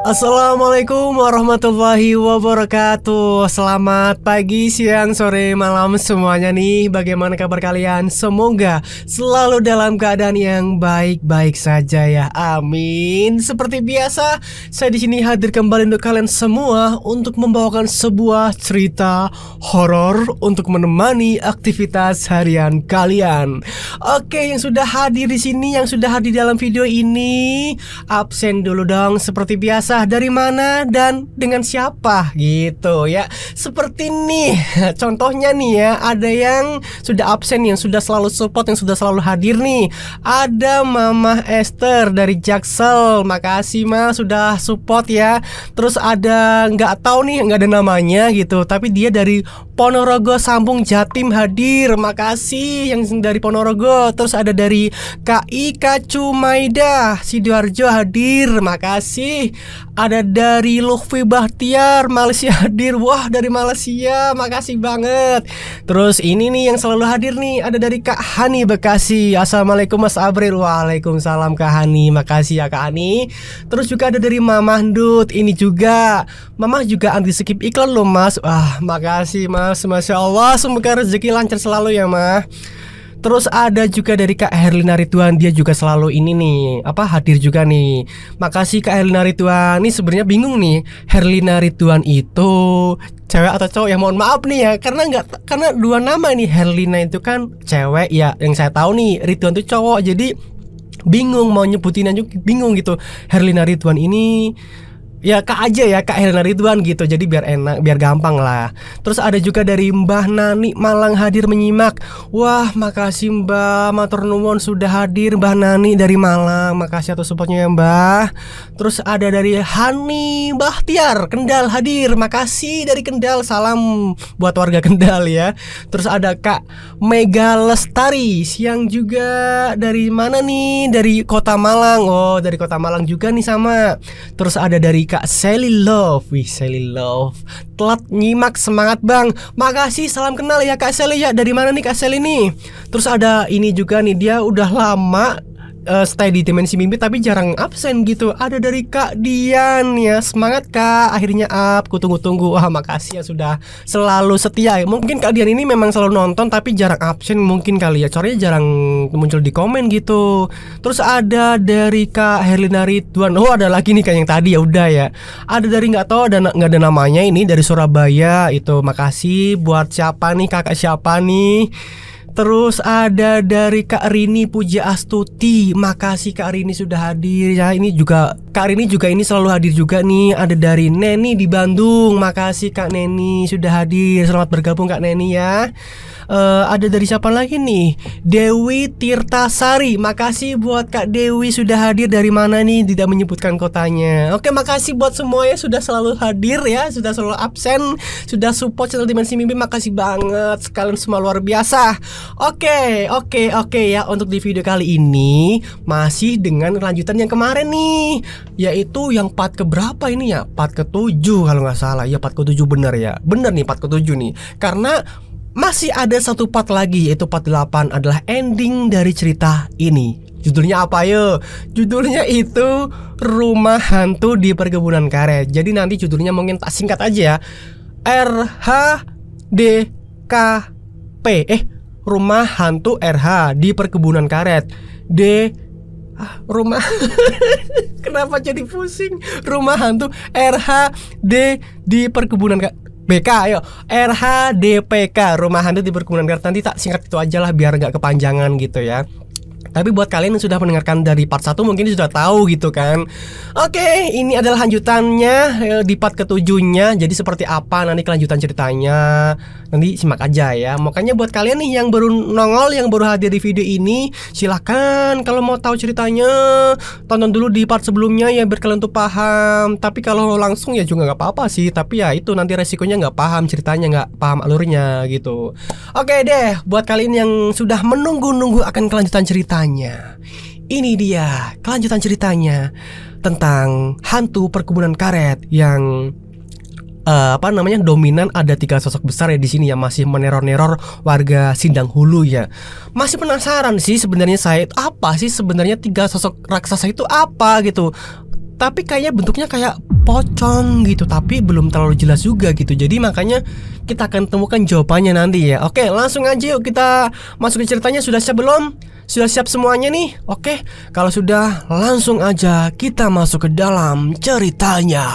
Assalamualaikum warahmatullahi wabarakatuh. Selamat pagi, siang, sore, malam semuanya nih. Bagaimana kabar kalian? Semoga selalu dalam keadaan yang baik-baik saja ya. Amin. Seperti biasa, saya di sini hadir kembali untuk kalian semua untuk membawakan sebuah cerita horor untuk menemani aktivitas harian kalian. Oke, yang sudah hadir di sini, yang sudah hadir dalam video ini, absen dulu dong seperti biasa. Dari mana dan dengan siapa gitu ya. Seperti nih contohnya nih ya, ada yang sudah absen, yang sudah selalu support, yang sudah selalu hadir nih. Ada Mama Esther dari Jaksel. Makasih Ma sudah support ya. Terus ada nggak tahu nih, nggak ada namanya gitu, tapi dia dari Ponorogo Sambung Jatim hadir. Makasih yang dari Ponorogo. Terus ada dari Ika Cumaida Sidoarjo hadir. Makasih. Ada dari Lutfi Bahtiar Malaysia hadir. Wah, dari Malaysia, makasih banget. Terus ini nih yang selalu hadir nih, ada dari Kak Hani Bekasi. Assalamualaikum Mas Abril. Waalaikumsalam Kak Hani. Makasih ya Kak Hani. Terus juga ada dari Mamah Ndut. Ini juga Mamah juga anti skip iklan loh Mas. Wah, makasih Mas. Masya Allah, semoga rezeki lancar selalu ya Mah. Terus ada juga dari Kak Herlina Ridwan, dia juga selalu ini nih, hadir juga nih. Makasih Kak Herlina Ridwan. Ini sebenarnya bingung nih, Herlina Ridwan itu cewek atau cowok ya? Mohon maaf nih ya, karena dua nama nih. Herlina itu kan cewek ya, yang saya tahu nih. Ridwan itu cowok, jadi bingung mau nyebutinnya juga bingung gitu. Herlina Ridwan ini ya Kak aja ya, Kak Herlina Ridwan gitu. Jadi biar enak, biar gampang lah. Terus ada juga dari Mbah Nani Malang hadir menyimak. Wah, makasih Mbah, matur nuwun sudah hadir Mbah Nani dari Malang. Makasih atas supportnya ya Mbah. Terus ada dari Hani Bahtiar Kendal hadir. Makasih dari Kendal, salam buat warga Kendal ya. Terus ada Kak Mega Lestari yang juga dari mana nih? Dari Kota Malang. Oh, dari Kota Malang juga nih sama. Terus ada dari Kak Sally Love. Wih, Sally Love telat nyimak, semangat bang. Makasih, salam kenal ya Kak Sally ya. Dari mana nih Kak Sally nih? Terus ada ini juga nih, dia udah lama stay di Dimensi Mimpi tapi jarang absen gitu. Ada dari Kak Dian ya. Semangat Kak, akhirnya up. Kutunggu-tunggu. Wah, makasih ya sudah selalu setia. Mungkin Kak Dian ini memang selalu nonton tapi jarang absen mungkin kali ya. Soalnya jarang muncul di komen gitu. Terus ada dari Kak Herlina Ridwan. Oh, ada lagi nih Kak yang tadi ya udah ya. Ada dari nggak tahu, nggak ada namanya, ini dari Surabaya itu. Makasih buat siapa nih, kakak siapa nih? Terus ada dari Kak Rini Puja Astuti. Makasih Kak Rini sudah hadir ya. Ini juga Kak Rini juga ini selalu hadir juga nih. Ada dari Neni di Bandung. Makasih Kak Neni sudah hadir. Selamat bergabung Kak Neni ya. Ada dari siapa lagi nih? Dewi Tirtasari. Makasih buat Kak Dewi sudah hadir. Dari mana nih? Tidak menyebutkan kotanya. Oke, makasih buat semuanya sudah selalu hadir ya, sudah selalu absen, sudah support channel Dimensi Mimpi. Makasih banget, sekalian semua luar biasa. Oke ya. Untuk di video kali ini masih dengan lanjutan yang kemarin nih, yaitu yang part keberapa ini ya? Part ke-7 kalau nggak salah. Ya, part ke-7 bener ya. Bener nih, part ke-7 nih. Karena masih ada satu part lagi, yaitu part 8 adalah ending dari cerita ini. Judulnya apa yo? Judulnya itu Rumah Hantu di Perkebunan Karet. Jadi nanti judulnya mungkin tak singkat aja ya, RHDKP. Rumah Hantu RH di Perkebunan Karet. Rumah kenapa jadi pusing? Rumah Hantu RHD di Perkebunan Karet. BK, ayo RHDPK, Rumah Hantu di Perkebunan Karet. Nanti tak singkat itu aja lah biar nggak kepanjangan gitu ya. Tapi buat kalian yang sudah mendengarkan dari part 1 mungkin sudah tahu gitu kan. Oke, ini adalah lanjutannya di part ke-7-nya. Jadi seperti apa nanti kelanjutan ceritanya, nanti simak aja ya. Makanya buat kalian nih yang baru nongol, yang baru hadir di video ini, silahkan kalau mau tahu ceritanya tonton dulu di part sebelumnya ya, biar kalian tuh paham. Tapi kalau langsung ya juga nggak apa-apa sih. Tapi ya itu nanti resikonya nggak paham ceritanya, nggak paham alurnya gitu. Oke deh, buat kalian yang sudah menunggu-nunggu akan kelanjutan cerita, ini dia kelanjutan ceritanya tentang hantu perkebunan karet yang dominan. Ada 3 sosok besar ya di sini ya, masih meneror-neror warga Sindang Hulu ya. Masih penasaran sih sebenarnya saya, apa sih sebenarnya 3 sosok raksasa itu apa gitu. tapi kayaknya bentuknya kayak pocong gitu, tapi belum terlalu jelas juga gitu. Jadi makanya kita akan temukan jawabannya nanti ya. Oke, langsung aja yuk kita masuk ke ceritanya. Sudah siap belum? Sudah siap semuanya nih? Oke, kalau sudah langsung aja kita masuk ke dalam ceritanya.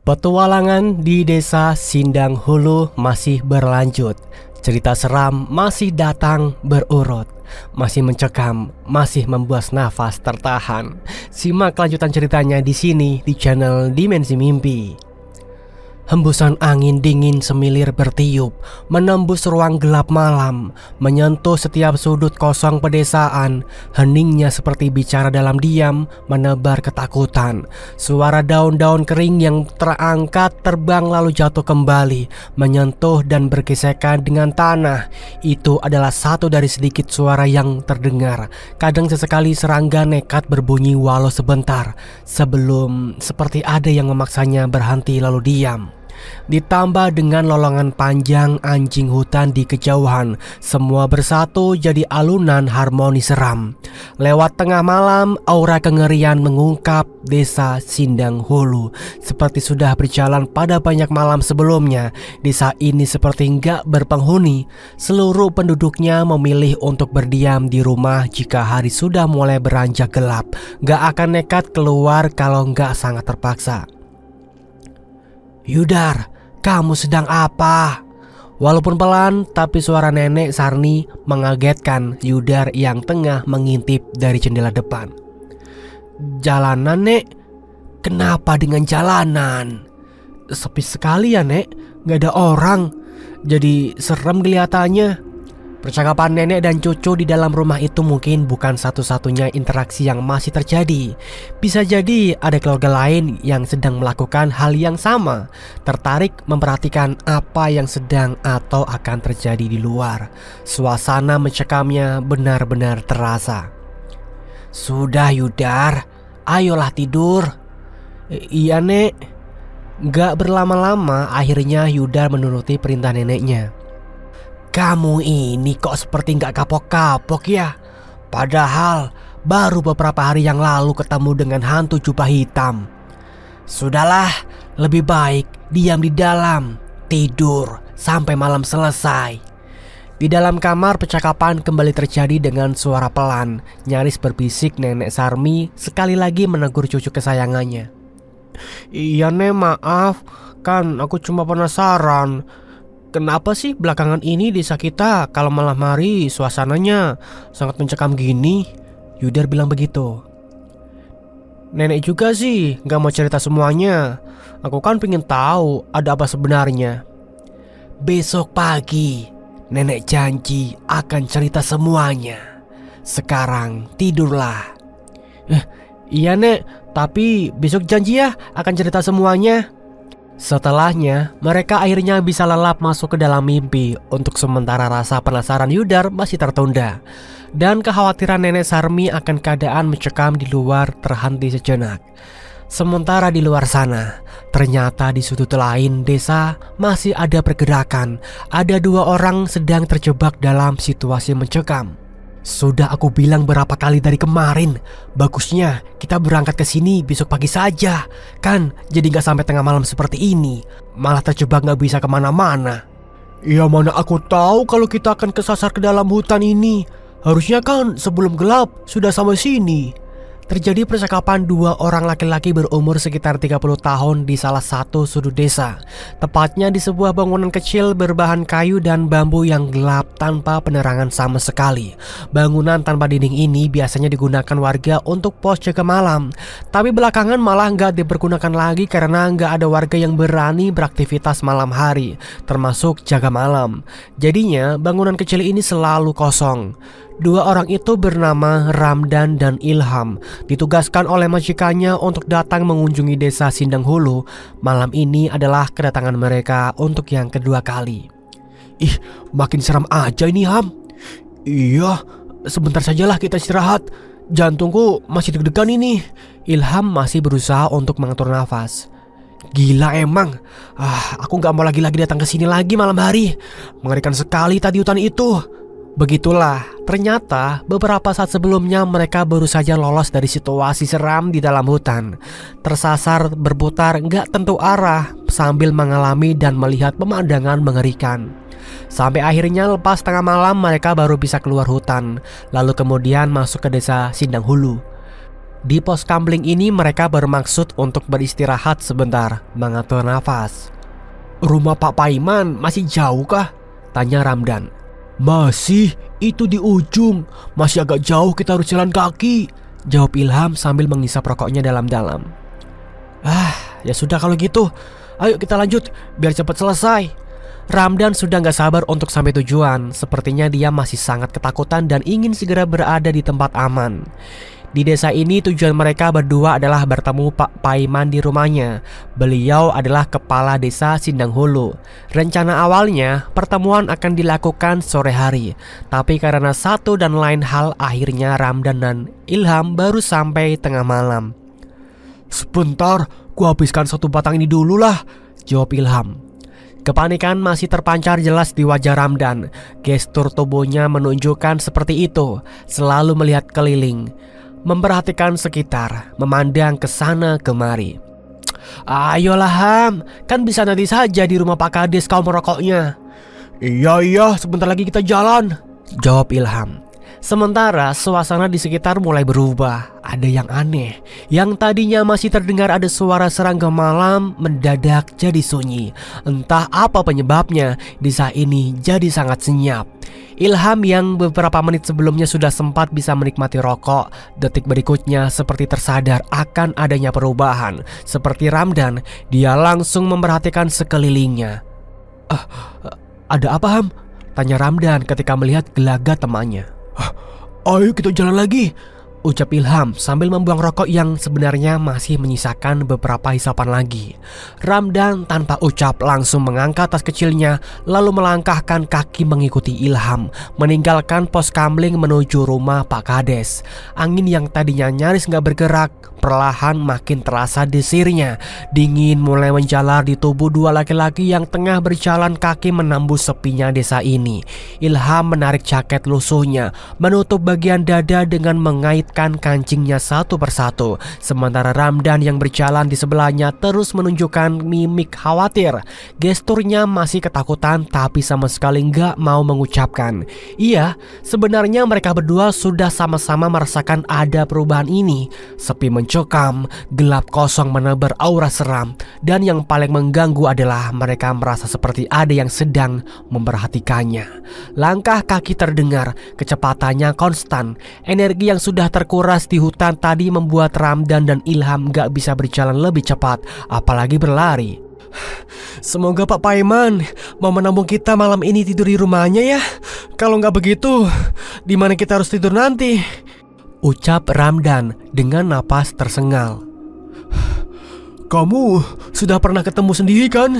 Petualangan di desa Sindang Hulu masih berlanjut. Cerita seram masih datang berurut, masih mencekam, masih membuat nafas tertahan. Simak kelanjutan ceritanya di sini di channel Dimensi Mimpi. Hembusan angin dingin semilir bertiup, menembus ruang gelap malam, menyentuh setiap sudut kosong pedesaan. Heningnya seperti bicara dalam diam, menebar ketakutan. Suara daun-daun kering yang terangkat terbang lalu jatuh kembali, menyentuh dan bergesekan dengan tanah. Itu adalah satu dari sedikit suara yang terdengar. Kadang sesekali serangga nekat berbunyi walau sebentar, sebelum seperti ada yang memaksanya berhenti lalu diam. Ditambah dengan lolongan panjang anjing hutan di kejauhan, semua bersatu jadi alunan harmoni seram. Lewat tengah malam, aura kengerian mengungkap desa Sindang Hulu. Seperti sudah berjalan pada banyak malam sebelumnya, desa ini seperti nggak berpenghuni. Seluruh penduduknya memilih untuk berdiam di rumah jika hari sudah mulai beranjak gelap. Nggak akan nekat keluar kalau nggak sangat terpaksa. "Yudar, kamu sedang apa?" Walaupun pelan, tapi suara nenek Sarni mengagetkan Yudar yang tengah mengintip dari jendela depan. "Jalanan, Nek? Kenapa dengan jalanan?" "Sepi sekali ya, Nek. Gak ada orang. Jadi serem kelihatannya." Percakapan nenek dan cucu di dalam rumah itu mungkin bukan satu-satunya interaksi yang masih terjadi. Bisa jadi ada keluarga lain yang sedang melakukan hal yang sama, tertarik memperhatikan apa yang sedang atau akan terjadi di luar. Suasana mencekamnya benar-benar terasa. "Sudah Yudar, ayolah tidur." "Iya Nek." Gak berlama-lama akhirnya Yudar menuruti perintah neneknya. "Kamu ini kok seperti gak kapok-kapok ya? Padahal baru beberapa hari yang lalu ketemu dengan hantu jubah hitam." "Sudahlah, lebih baik diam di dalam, tidur sampai malam selesai." Di dalam kamar percakapan kembali terjadi dengan suara pelan, nyaris berbisik nenek Sarmi sekali lagi menegur cucu kesayangannya. "Iya Nek, maaf, kan aku cuma penasaran. Kenapa sih belakangan ini desa kita kalau malam hari suasananya sangat mencekam gini?" Yudar bilang begitu. "Nenek juga sih gak mau cerita semuanya. Aku kan pengen tahu ada apa sebenarnya." "Besok pagi nenek janji akan cerita semuanya. Sekarang tidurlah." Iya Nek, tapi besok janji ya akan cerita semuanya." Setelahnya, mereka akhirnya bisa lelap masuk ke dalam mimpi. Untuk sementara rasa penasaran Yudar masih tertunda, dan kekhawatiran nenek Sarmi akan keadaan mencekam di luar terhenti sejenak. Sementara di luar sana, ternyata di sudut lain desa masih ada pergerakan. Ada dua orang sedang terjebak dalam situasi mencekam. "Sudah aku bilang berapa kali dari kemarin, bagusnya kita berangkat ke sini besok pagi saja. Kan jadi gak sampai tengah malam seperti ini, malah terjebak gak bisa kemana-mana." "Ya mana aku tahu kalau kita akan kesasar ke dalam hutan ini. Harusnya kan sebelum gelap sudah sampai sini." Terjadi percakapan dua orang laki-laki berumur sekitar 30 tahun di salah satu sudut desa. Tepatnya di sebuah bangunan kecil berbahan kayu dan bambu yang gelap tanpa penerangan sama sekali. Bangunan tanpa dinding ini biasanya digunakan warga untuk pos jaga malam. Tapi belakangan malah nggak dipergunakan lagi karena nggak ada warga yang berani beraktivitas malam hari, termasuk jaga malam. Jadinya bangunan kecil ini selalu kosong. Dua orang itu bernama Ramdan dan Ilham, ditugaskan oleh majikannya untuk datang mengunjungi desa Sindang Hulu. Malam ini adalah kedatangan mereka untuk yang kedua kali. "Ih, makin seram aja ini Ham." "Iya, sebentar sajalah kita istirahat. Jantungku masih deg-degan ini." Ilham masih berusaha untuk mengatur nafas. Gila emang. Aku nggak mau lagi-lagi datang ke sini lagi malam hari. Mengerikan sekali tadi hutan itu. Begitulah, ternyata beberapa saat sebelumnya mereka baru saja lolos dari situasi seram di dalam hutan. Tersasar berputar nggak tentu arah sambil mengalami dan melihat pemandangan mengerikan. Sampai akhirnya lepas tengah malam mereka baru bisa keluar hutan. Lalu kemudian masuk ke desa Sindang Hulu. Di pos kamling ini mereka bermaksud untuk beristirahat sebentar, mengatur nafas. "Rumah Pak Paiman masih jauh kah?" tanya Ramdan. "Masih, itu di ujung. Masih agak jauh, kita harus jalan kaki," jawab Ilham sambil menghisap rokoknya dalam-dalam. Ya sudah kalau gitu. Ayo kita lanjut, biar cepat selesai. Ramdan sudah gak sabar untuk sampai tujuan. Sepertinya dia masih sangat ketakutan dan ingin segera berada di tempat aman. Di desa ini tujuan mereka berdua adalah bertemu Pak Paiman di rumahnya. Beliau adalah kepala desa Sindang Hulu. Rencana awalnya pertemuan akan dilakukan sore hari, tapi karena satu dan lain hal akhirnya Ramdan dan Ilham baru sampai tengah malam. "Sebentar, ku habiskan satu batang ini dulu lah," jawab Ilham. Kepanikan masih terpancar jelas di wajah Ramdan. Gestur tubuhnya menunjukkan seperti itu, selalu melihat keliling, memperhatikan sekitar, memandang ke sana kemari. "Ayolah Ham, kan bisa nanti saja di rumah Pak Kades kau merokoknya." Iya, sebentar lagi kita jalan," jawab Ilham. Sementara suasana di sekitar mulai berubah. Ada yang aneh. Yang tadinya masih terdengar ada suara serangga malam mendadak jadi sunyi. Entah apa penyebabnya, desa ini jadi sangat senyap. Ilham yang beberapa menit sebelumnya sudah sempat bisa menikmati rokok, detik berikutnya seperti tersadar akan adanya perubahan. Seperti Ramdan, dia langsung memperhatikan sekelilingnya. Ada apa Ham?" tanya Ramdan ketika melihat gelagat temannya. "Ayo kita jalan lagi," ucap Ilham sambil membuang rokok yang sebenarnya masih menyisakan beberapa hisapan lagi. Ramdan tanpa ucap langsung mengangkat tas kecilnya, lalu melangkahkan kaki mengikuti Ilham, meninggalkan pos kamling menuju rumah Pak Kades. Angin yang tadinya nyaris gak bergerak perlahan makin terasa desirnya. Dingin mulai menjalar di tubuh dua laki-laki yang tengah berjalan kaki menembus sepinya desa ini. Ilham menarik jaket lusuhnya, menutup bagian dada dengan mengaitkan kancingnya satu persatu. Sementara Ramdan yang berjalan di sebelahnya terus menunjukkan mimik khawatir. Gesturnya masih ketakutan tapi sama sekali nggak mau mengucapkan. Iya, sebenarnya mereka berdua sudah sama-sama merasakan ada perubahan ini. Sepi mencekam, gelap kosong menebar aura seram, dan yang paling mengganggu adalah mereka merasa seperti ada yang sedang memperhatikannya. Langkah kaki terdengar, kecepatannya konstan. Energi yang sudah terkuras di hutan tadi membuat Ramdan dan Ilham gak bisa berjalan lebih cepat, apalagi berlari. "Semoga Pak Paiman mau menampung kita malam ini tidur di rumahnya ya. Kalau nggak begitu, di mana kita harus tidur nanti?" ucap Ramdan dengan napas tersengal. "Kamu sudah pernah ketemu sendiri kan?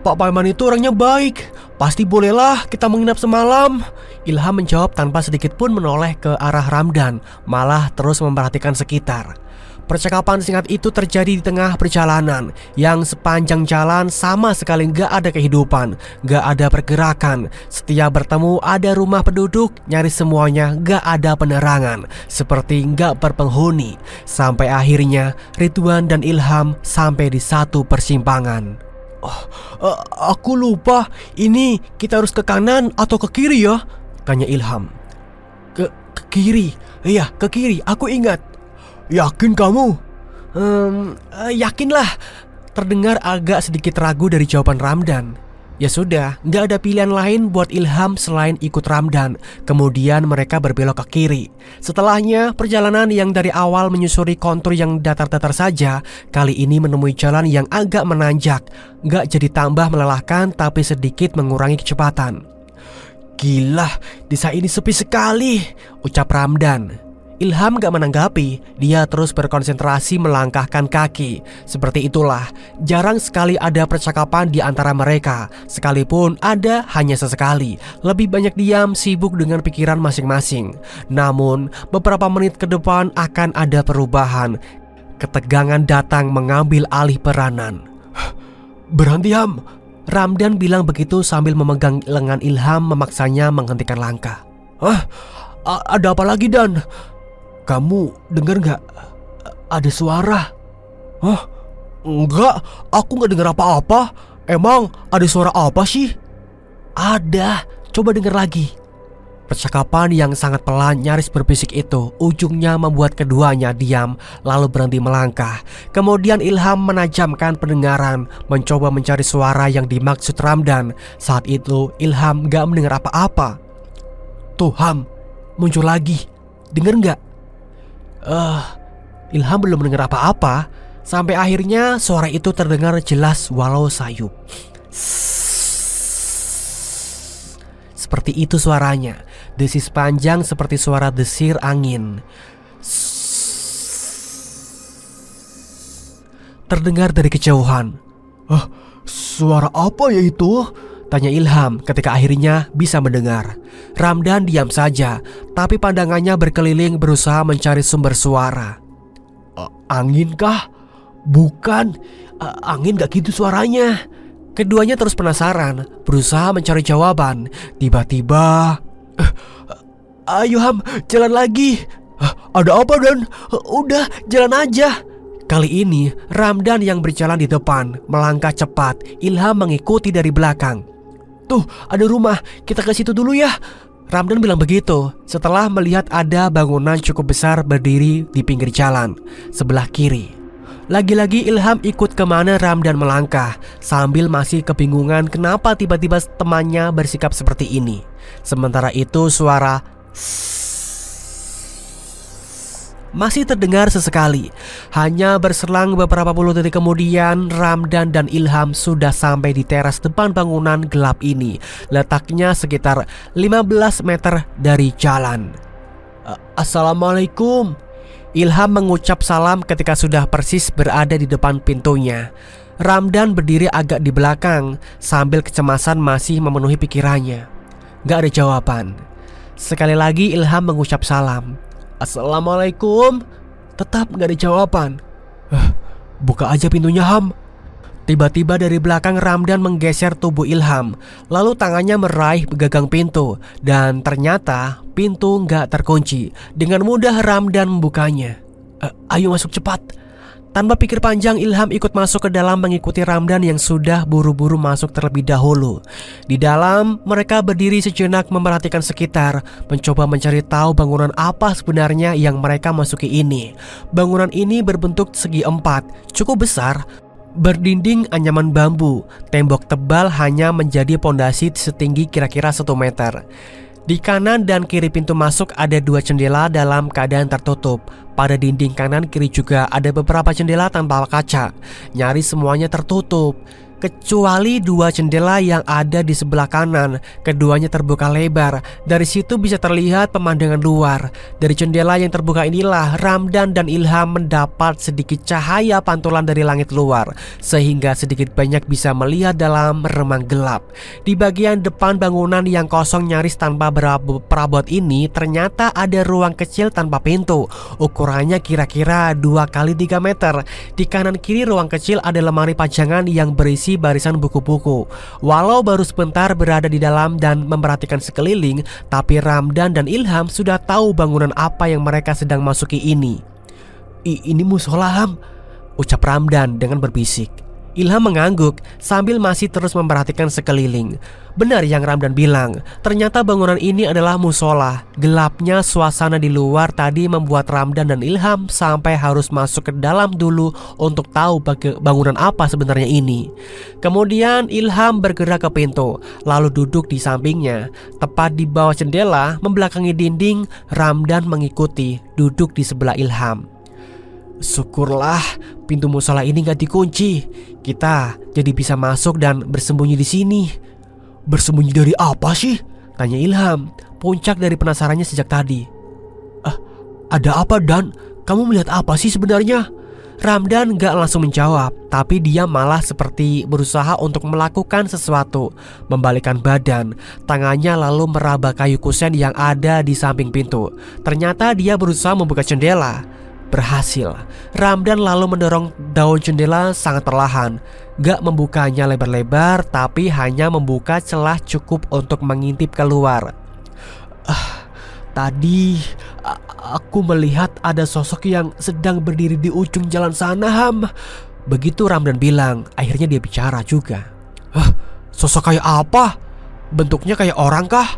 Pak Paiman itu orangnya baik. Pasti bolehlah kita menginap semalam," Ilham menjawab tanpa sedikit pun menoleh ke arah Ramdan, malah terus memperhatikan sekitar. Percakapan singkat itu terjadi di tengah perjalanan yang sepanjang jalan sama sekali gak ada kehidupan, gak ada pergerakan. Setiap bertemu ada rumah penduduk, nyaris semuanya gak ada penerangan, seperti gak berpenghuni. Sampai akhirnya Ridwan dan Ilham sampai di satu persimpangan. Aku lupa, ini kita harus ke kanan atau ke kiri ya?" tanya Ilham. Ke kiri, iya ke kiri, aku ingat." "Yakin kamu?" Yakinlah," terdengar agak sedikit ragu dari jawaban Ramdan. Ya sudah, gak ada pilihan lain buat Ilham selain ikut Ramdan. Kemudian mereka berbelok ke kiri. Setelahnya, perjalanan yang dari awal menyusuri kontur yang datar-datar saja, kali ini menemui jalan yang agak menanjak. Gak jadi tambah melelahkan tapi sedikit mengurangi kecepatan. "Gila, desa ini sepi sekali," ucap Ramdan. Ilham gak menanggapi, dia terus berkonsentrasi melangkahkan kaki. Seperti itulah, jarang sekali ada percakapan di antara mereka. Sekalipun ada hanya sesekali. Lebih banyak diam sibuk dengan pikiran masing-masing. Namun, beberapa menit ke depan akan ada perubahan. Ketegangan datang mengambil alih peranan. Berhenti Ham. Ramdan bilang begitu sambil memegang lengan Ilham memaksanya menghentikan langkah. Ada apa lagi Dan? Kamu dengar gak? Ada suara. Enggak, aku gak dengar apa-apa. Emang ada suara apa sih? Ada, coba dengar lagi. Percakapan yang sangat pelan nyaris berbisik itu ujungnya membuat keduanya diam lalu berhenti melangkah. Kemudian Ilham menajamkan pendengaran mencoba mencari suara yang dimaksud Ramdan. Saat itu Ilham gak mendengar apa-apa. Tuh Ham, muncul lagi. Dengar gak? Ilham belum mendengar apa-apa sampai akhirnya suara itu terdengar jelas walau sayup. Seperti itu suaranya, desis panjang seperti suara desir angin. Terdengar dari kejauhan. Suara apa ya itu? Tanya Ilham ketika akhirnya bisa mendengar. Ramdan diam saja, tapi pandangannya berkeliling berusaha mencari sumber suara. Angin kah? Bukan, angin gak gitu suaranya. Keduanya terus penasaran, berusaha mencari jawaban. Tiba-tiba, ayo Ham, jalan lagi. Ada apa Dan? Udah, jalan aja. Kali ini Ramdan yang berjalan di depan melangkah cepat. Ilham mengikuti dari belakang. Tuh, ada rumah, kita ke situ dulu ya. Ramdan bilang begitu setelah melihat ada bangunan cukup besar berdiri di pinggir jalan sebelah kiri. Lagi-lagi Ilham ikut kemana Ramdan melangkah sambil masih kebingungan kenapa tiba-tiba temannya bersikap seperti ini. Sementara itu suara masih terdengar sesekali. Hanya berselang beberapa puluh detik kemudian Ramdan dan Ilham sudah sampai di teras depan bangunan gelap ini. Letaknya sekitar 15 meter dari jalan. Assalamualaikum. Ilham mengucap salam ketika sudah persis berada di depan pintunya. Ramdan berdiri agak di belakang sambil kecemasan masih memenuhi pikirannya. Gak ada jawaban. Sekali lagi Ilham mengucap salam. Assalamualaikum. Tetap gak ada jawaban. Buka aja pintunya Ham. Tiba-tiba dari belakang Ramdan menggeser tubuh Ilham. Lalu tangannya meraih gagang pintu. Dan ternyata pintu nggak terkunci. Dengan mudah Ramdan membukanya. Ayo masuk cepat. Tanpa pikir panjang Ilham ikut masuk ke dalam mengikuti Ramdan yang sudah buru-buru masuk terlebih dahulu. Di dalam mereka berdiri sejenak memperhatikan sekitar, mencoba mencari tahu bangunan apa sebenarnya yang mereka masuki ini. Bangunan ini berbentuk segi empat, cukup besar, berdinding anyaman bambu. Tembok tebal hanya menjadi pondasi setinggi kira-kira 1 meter. Di kanan dan kiri pintu masuk ada 2 jendela dalam keadaan tertutup. Pada dinding kanan kiri juga ada beberapa jendela tanpa kaca. Nyaris semuanya tertutup kecuali 2 jendela yang ada di sebelah kanan. Keduanya terbuka lebar. Dari situ bisa terlihat pemandangan luar. Dari jendela yang terbuka inilah Ramdan dan Ilham mendapat sedikit cahaya pantulan dari langit luar, sehingga sedikit banyak bisa melihat dalam remang gelap. Di bagian depan bangunan yang kosong nyaris tanpa perabot ini ternyata ada ruang kecil tanpa pintu. Ukurannya kira-kira 2 kali 3 meter. Di kanan kiri ruang kecil ada lemari pajangan yang berisi barisan buku-buku. Walau baru sebentar berada di dalam dan memperhatikan sekeliling, tapi Ramdan dan Ilham sudah tahu bangunan apa yang mereka sedang masuki ini. Ini musola Ham, ucap Ramdan dengan berbisik. Ilham mengangguk sambil masih terus memperhatikan sekeliling. Benar yang Ramdan bilang, ternyata bangunan ini adalah musola. Gelapnya suasana di luar tadi membuat Ramdan dan Ilham sampai harus masuk ke dalam dulu untuk tahu bangunan apa sebenarnya ini. Kemudian Ilham bergerak ke pintu, lalu duduk di sampingnya. Tepat di bawah jendela, membelakangi dinding, Ramdan mengikuti, duduk di sebelah Ilham. Syukurlah pintu musola ini gak dikunci. Kita jadi bisa masuk dan bersembunyi di sini. Bersembunyi dari apa sih? Tanya Ilham, puncak dari penasarannya sejak tadi. Ada apa Dan? Kamu melihat apa sih sebenarnya? Ramdan gak langsung menjawab, tapi dia malah seperti berusaha untuk melakukan sesuatu. Membalikkan badan, tangannya lalu meraba kayu kusen yang ada di samping pintu. Ternyata dia berusaha membuka jendela. Berhasil. Ramdan lalu mendorong daun jendela sangat perlahan. Gak membukanya lebar-lebar, tapi hanya membuka celah cukup untuk mengintip keluar. Tadi aku melihat ada sosok yang sedang berdiri di ujung jalan sana, Ham. Begitu Ramdan bilang, akhirnya dia bicara juga. Sosok kayak apa? Bentuknya kayak orang kah?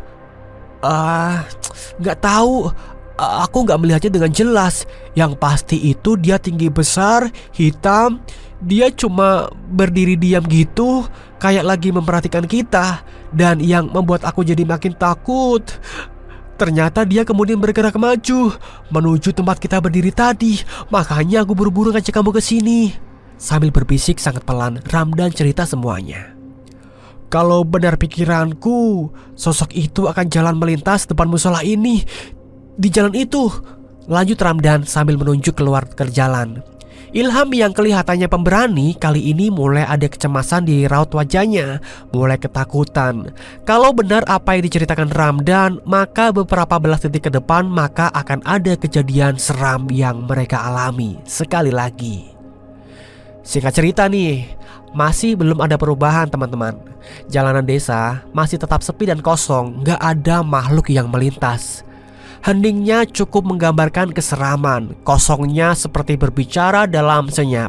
Gak tahu. Aku gak melihatnya dengan jelas. Yang pasti itu dia tinggi besar, hitam. Dia cuma berdiri diam gitu, kayak lagi memperhatikan kita. Dan yang membuat aku jadi makin takut, ternyata dia kemudian bergerak maju menuju tempat kita berdiri tadi. Makanya aku buru-buru ngajak kamu ke sini. Sambil berbisik sangat pelan, Ramdan cerita semuanya. Kalau benar pikiranku, sosok itu akan jalan melintas depan musola ini. Di jalan itu, lanjut Ramdan sambil menunjuk keluar ke jalan. Ilham yang kelihatannya pemberani kali ini mulai ada kecemasan di raut wajahnya, mulai ketakutan. Kalau benar apa yang diceritakan Ramdan, maka beberapa belas detik ke depan maka akan ada kejadian seram yang mereka alami sekali lagi. Singkat cerita nih, masih belum ada perubahan teman-teman. Jalanan desa masih tetap sepi dan kosong, gak ada makhluk yang melintas. Heningnya cukup menggambarkan keseraman, kosongnya seperti berbicara dalam senyap.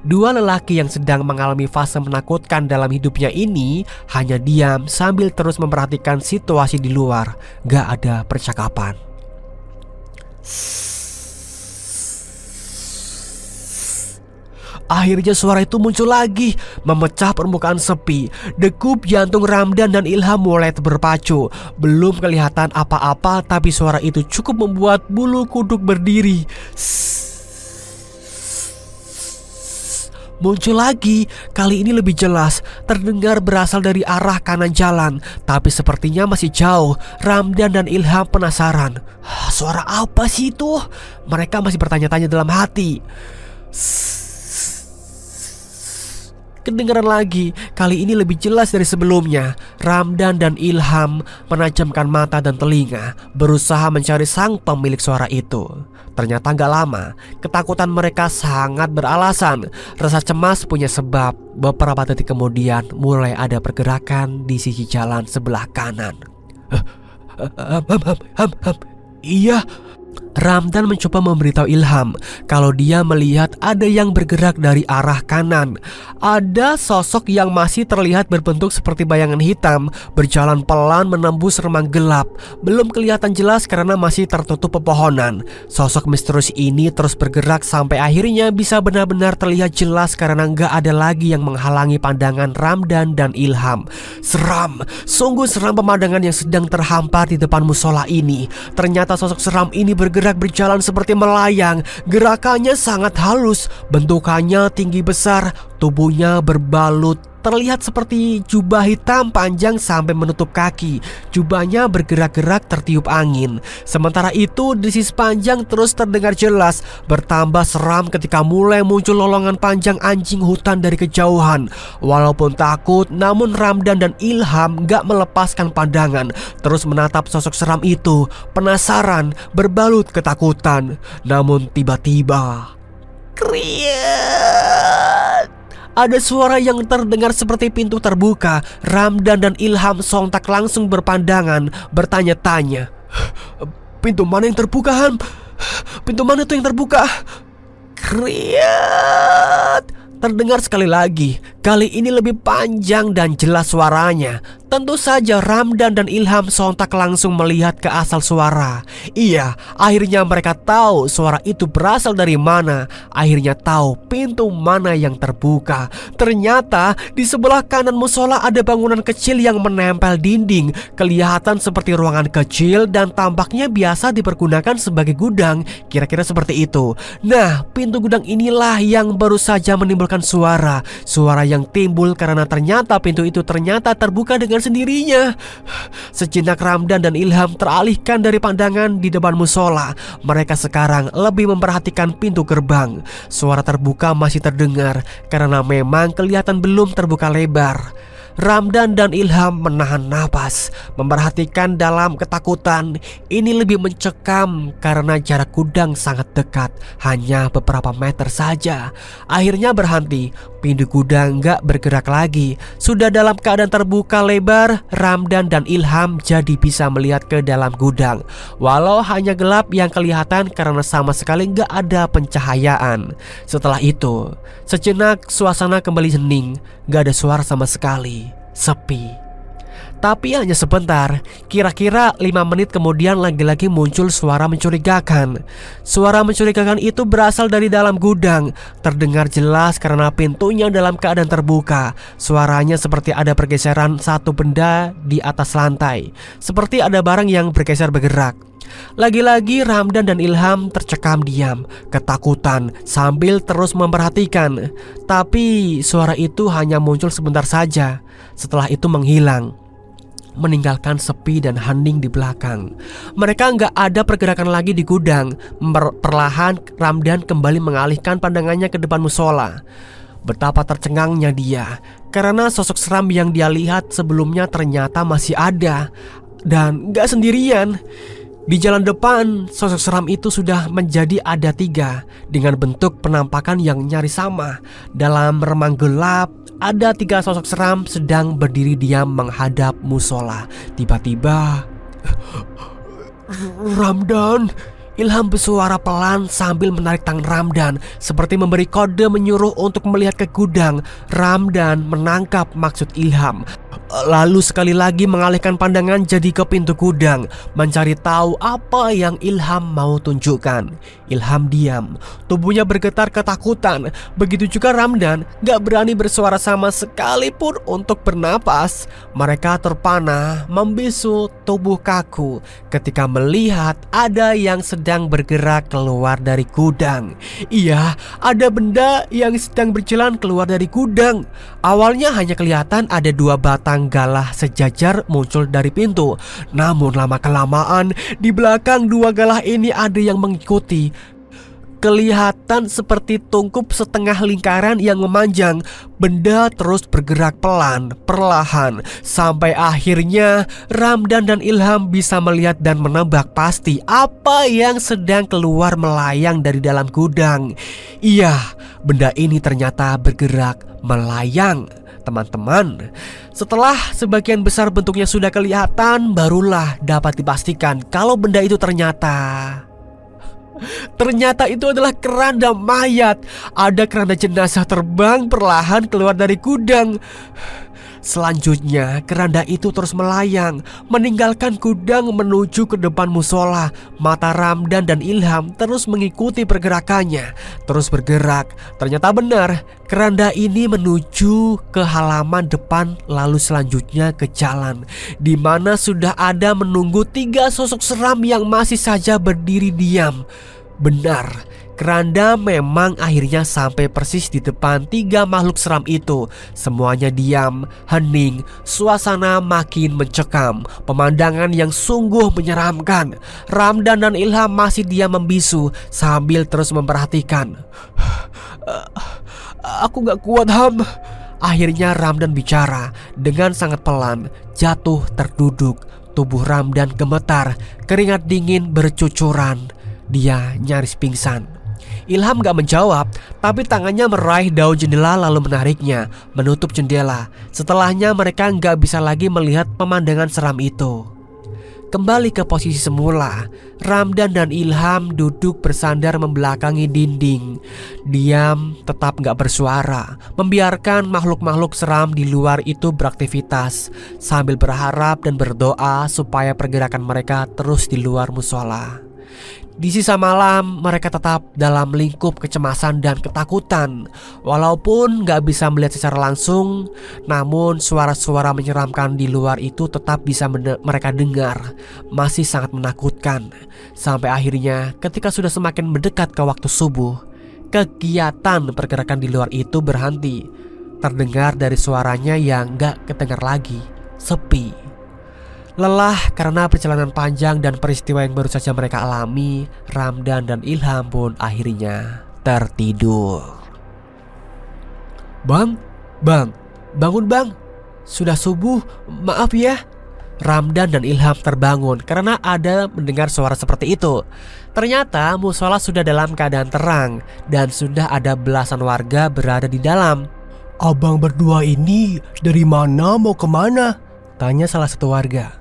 Dua lelaki yang sedang mengalami fase menakutkan dalam hidupnya ini hanya diam sambil terus memperhatikan situasi di luar. Gak ada percakapan. Akhirnya suara itu muncul lagi, memecah permukaan sepi. Degup jantung Ramdan dan Ilham mulai berpacu. Belum kelihatan apa-apa, tapi suara itu cukup membuat bulu kuduk berdiri. Muncul lagi, kali ini lebih jelas. Terdengar berasal dari arah kanan jalan, tapi sepertinya masih jauh. Ramdan dan Ilham penasaran. Suara apa sih itu? Mereka masih bertanya-tanya dalam hati. Kedengaran lagi, kali ini lebih jelas dari sebelumnya. Ramdan dan Ilham menajamkan mata dan telinga, berusaha mencari sang pemilik suara itu. Ternyata gak lama, ketakutan mereka sangat beralasan. Rasa cemas punya sebab. Beberapa detik kemudian mulai ada pergerakan di sisi jalan sebelah kanan. Iya. Ramdan mencoba memberitahu Ilham kalau dia melihat ada yang bergerak dari arah kanan. Ada sosok yang masih terlihat berbentuk seperti bayangan hitam, berjalan pelan menembus remang gelap. Belum kelihatan jelas karena masih tertutup pepohonan. Sosok misterius ini terus bergerak sampai akhirnya bisa benar-benar terlihat jelas karena nggak ada lagi yang menghalangi pandangan Ramdan dan Ilham. Seram, sungguh seram pemandangan yang sedang terhampar di depan musola ini. Ternyata sosok seram ini berjalan seperti melayang. Gerakannya sangat halus, bentukannya tinggi besar, tubuhnya berbalut, terlihat seperti jubah hitam panjang sampai menutup kaki. Jubahnya bergerak-gerak tertiup angin. Sementara itu di sisi panjang terus terdengar jelas. Bertambah seram ketika mulai muncul lolongan panjang anjing hutan dari kejauhan. Walaupun takut, namun Ramdan dan Ilham gak melepaskan pandangan, terus menatap sosok seram itu. Penasaran, berbalut ketakutan. Namun tiba-tiba kriat, ada suara yang terdengar seperti pintu terbuka. Ramdan dan Ilham sontak langsung berpandangan, bertanya-tanya. Pintu mana yang terbuka, Ham? Pintu mana tuh yang terbuka? Kriat terdengar sekali lagi. Kali ini lebih panjang dan jelas suaranya. Tentu saja Ramdan dan Ilham sontak langsung melihat ke asal suara. Iya, akhirnya mereka tahu suara itu berasal dari mana. Akhirnya tahu pintu mana yang terbuka. Ternyata di sebelah kanan musola ada bangunan kecil yang menempel dinding. Kelihatan seperti ruangan kecil dan tampaknya biasa dipergunakan sebagai gudang. Kira-kira seperti itu. Nah, pintu gudang inilah yang baru saja menimbulkan suara. Suara yang timbul karena ternyata pintu itu ternyata terbuka dengan sendirinya. Sejenak Ramdan dan Ilham teralihkan dari pandangan di depan musola. Mereka sekarang lebih memperhatikan pintu gerbang. Suara terbuka masih terdengar karena memang kelihatan belum terbuka lebar. Ramdan dan Ilham menahan napas, memperhatikan dalam ketakutan. Ini lebih mencekam karena jarak gudang sangat dekat, hanya beberapa meter saja. Akhirnya berhenti, pintu gudang gak bergerak lagi. Sudah dalam keadaan terbuka lebar, Ramdan dan Ilham jadi bisa melihat ke dalam gudang. Walau hanya gelap yang kelihatan karena sama sekali gak ada pencahayaan. Setelah itu, sejenak suasana kembali hening, gak ada suara sama sekali, sepi. Tapi hanya sebentar, kira-kira 5 menit kemudian lagi-lagi muncul suara mencurigakan. Suara mencurigakan itu berasal dari dalam gudang, terdengar jelas karena pintunya dalam keadaan terbuka. Suaranya seperti ada pergeseran satu benda di atas lantai, seperti ada barang yang bergeser bergerak. Lagi-lagi Ramdan dan Ilham tercekam diam, ketakutan sambil terus memperhatikan. Tapi suara itu hanya muncul sebentar saja, setelah itu menghilang, meninggalkan sepi dan hening di belakang. Mereka nggak ada pergerakan lagi di gudang. Perlahan Ramdan kembali mengalihkan pandangannya ke depan musola. Betapa tercengangnya dia karena sosok seram yang dia lihat sebelumnya ternyata masih ada, dan nggak sendirian. Di jalan depan, sosok seram itu sudah menjadi ada 3 dengan bentuk penampakan yang nyaris sama. Dalam remang gelap, ada 3 sosok seram sedang berdiri diam menghadap musola. Tiba-tiba, Ramdan, Ilham bersuara pelan sambil menarik tangan Ramdan, seperti memberi kode menyuruh untuk melihat ke gudang. Ramdan menangkap maksud Ilham, lalu sekali lagi mengalihkan pandangan jadi ke pintu gudang, mencari tahu apa yang Ilham mau tunjukkan. Ilham diam, tubuhnya bergetar ketakutan. Begitu juga Ramdan, gak berani bersuara sama sekalipun untuk bernapas. Mereka terpana, membisu, tubuh kaku ketika melihat ada yang sedang bergerak keluar dari gudang. Iya, ada benda yang sedang berjalan keluar dari gudang. Awalnya hanya kelihatan ada 2 batang galah sejajar muncul dari pintu. Namun lama-kelamaan di belakang 2 galah ini ada yang mengikuti. Kelihatan seperti tungkup setengah lingkaran yang memanjang. Benda terus bergerak pelan, perlahan, sampai akhirnya Ramdan dan Ilham bisa melihat dan menebak pasti apa yang sedang keluar melayang dari dalam gudang. Iya, benda ini ternyata bergerak melayang. Teman-teman, setelah sebagian besar bentuknya sudah kelihatan, barulah dapat dipastikan kalau benda itu ternyata itu adalah keranda mayat. Ada keranda jenazah terbang perlahan keluar dari gudang. Selanjutnya keranda itu terus melayang, meninggalkan gudang menuju ke depan musola. Mata Ramdan dan Ilham terus mengikuti pergerakannya, terus bergerak. Ternyata benar, keranda ini menuju ke halaman depan, lalu selanjutnya ke jalan, di mana sudah ada menunggu 3 sosok seram yang masih saja berdiri diam. Benar, keranda memang akhirnya sampai persis di depan 3 makhluk seram itu. Semuanya diam, hening, suasana makin mencekam, pemandangan yang sungguh menyeramkan. Ramdan dan Ilham masih diam membisu sambil terus memperhatikan. Aku gak kuat, Ham. Akhirnya Ramdan bicara dengan sangat pelan, jatuh terduduk. Tubuh Ramdan gemetar, keringat dingin bercucuran. Dia nyaris pingsan. Ilham gak menjawab, tapi tangannya meraih daun jendela lalu menariknya, menutup jendela. Setelahnya mereka gak bisa lagi melihat pemandangan seram itu. Kembali ke posisi semula, Ramdan dan Ilham duduk bersandar membelakangi dinding. Diam, tetap gak bersuara, membiarkan makhluk-makhluk seram di luar itu beraktivitas, sambil berharap dan berdoa supaya pergerakan mereka terus di luar musola. Di sisa malam, mereka tetap dalam lingkup kecemasan dan ketakutan. Walaupun gak bisa melihat secara langsung, namun suara-suara menyeramkan di luar itu tetap bisa mereka dengar. Masih sangat menakutkan. Sampai akhirnya ketika sudah semakin mendekat ke waktu subuh, kegiatan pergerakan di luar itu berhenti. Terdengar dari suaranya yang gak kedengar lagi, sepi. Lelah karena perjalanan panjang dan peristiwa yang baru saja mereka alami, Ramdan dan Ilham pun akhirnya tertidur. Bang, bangun bang. Sudah subuh, maaf ya. Ramdan dan Ilham terbangun karena ada mendengar suara seperti itu. Ternyata musola sudah dalam keadaan terang dan sudah ada belasan warga berada di dalam. Abang berdua ini dari mana mau kemana? Tanya salah satu warga.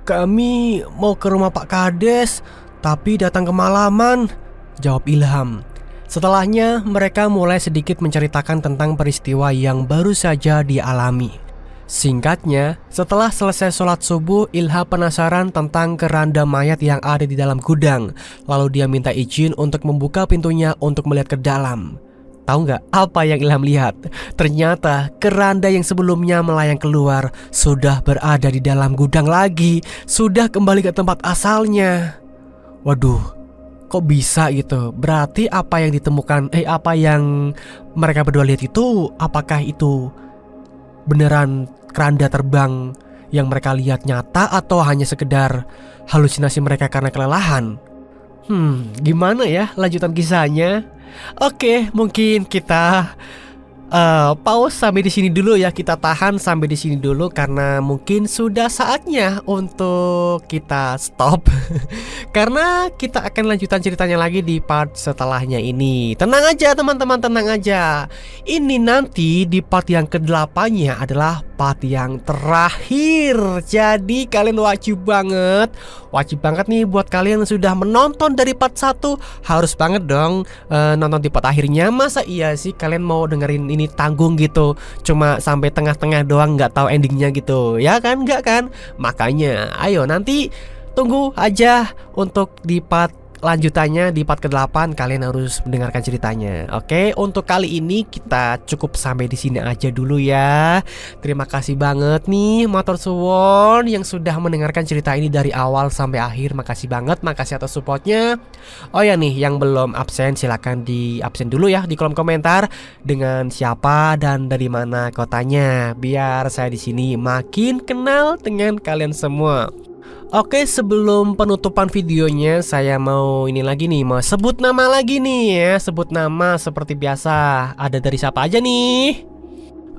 Kami mau ke rumah Pak Kades, tapi datang kemalaman, jawab Ilham. Setelahnya mereka mulai sedikit menceritakan tentang peristiwa yang baru saja dialami. Singkatnya, setelah selesai sholat subuh, Ilham penasaran tentang keranda mayat yang ada di dalam gudang. Lalu dia minta izin untuk membuka pintunya untuk melihat ke dalam. Tahu nggak apa yang Ilham lihat? Ternyata keranda yang sebelumnya melayang keluar sudah berada di dalam gudang lagi. Sudah kembali ke tempat asalnya. Waduh, kok bisa gitu? Berarti apa yang ditemukan, apa yang mereka berdua lihat itu, apakah itu beneran keranda terbang yang mereka lihat nyata atau hanya sekedar halusinasi mereka karena kelelahan? Gimana ya lanjutan kisahnya? Oke, mungkin kita pause sampai di sini dulu ya. Kita tahan sampai di sini dulu karena mungkin sudah saatnya untuk kita stop. Karena kita akan lanjutan ceritanya lagi di part setelahnya ini. Tenang aja teman-teman, tenang aja. Ini nanti di part yang ke-8-nya adalah part yang terakhir. Jadi kalian wajib banget nih buat kalian yang sudah menonton dari part 1, harus banget dong nonton di part akhirnya. Masa iya sih kalian mau dengerin ini tanggung gitu, cuma sampai tengah-tengah doang nggak tahu endingnya gitu, ya kan? Nggak kan? Makanya ayo nanti tunggu aja untuk di part lanjutannya, di part ke-8 kalian harus mendengarkan ceritanya. Oke, untuk kali ini kita cukup sampai di sini aja dulu ya. Terima kasih banget nih Matur suwun yang sudah mendengarkan cerita ini dari awal sampai akhir. Makasih banget, makasih atas supportnya. Oh ya nih, yang belum absen silakan di absen dulu ya di kolom komentar dengan siapa dan dari mana kotanya, biar saya di sini makin kenal dengan kalian semua. Oke, sebelum penutupan videonya saya mau ini lagi nih, mau sebut nama lagi nih ya. Sebut nama seperti biasa. Ada dari siapa aja nih?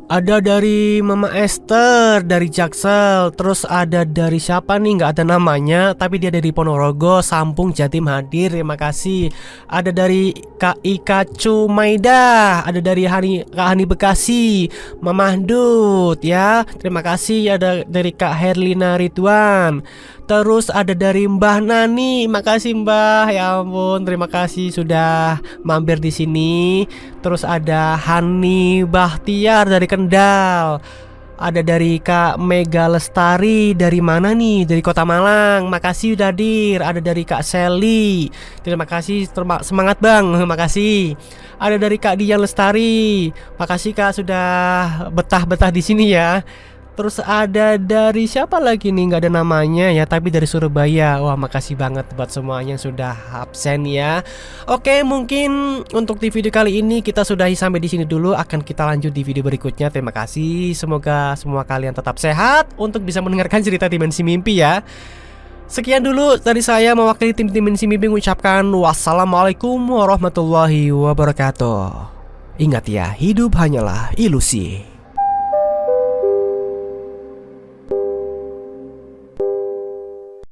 Ada dari Mama Esther dari Jaksel. Terus ada dari siapa nih, nggak ada namanya, tapi dia dari Ponorogo, Sampung, Jatim hadir. Terima kasih. Ada dari Kak Ika Cumaida. Ada dari Kak Hani Bekasi, Mama Dut ya. Terima kasih. Ada dari Kak Herlina Ridwan. Terus ada dari Mbah Nani, makasih Mbah, ya ampun, terima kasih sudah mampir di sini. Terus ada Hani Bahtiar dari Kendal. Ada dari Kak Mega Lestari dari mana nih? Dari Kota Malang. Makasih udah hadir. Ada dari Kak Sally. Terima kasih, semangat Bang. Makasih. Ada dari Kak Dian Lestari. Makasih Kak sudah betah-betah di sini ya. Terus ada dari siapa lagi nih, nggak ada namanya ya, tapi dari Surabaya. Wah, makasih banget buat semuanya yang sudah absen ya. Oke, mungkin untuk di video kali ini kita sudahi sampai di sini dulu. Akan kita lanjut di video berikutnya. Terima kasih. Semoga semua kalian tetap sehat untuk bisa mendengarkan cerita Dimensi Mimpi ya. Sekian dulu dari saya mewakili tim Dimensi Mimpi mengucapkan wassalamualaikum warahmatullahi wabarakatuh. Ingat ya, hidup hanyalah ilusi.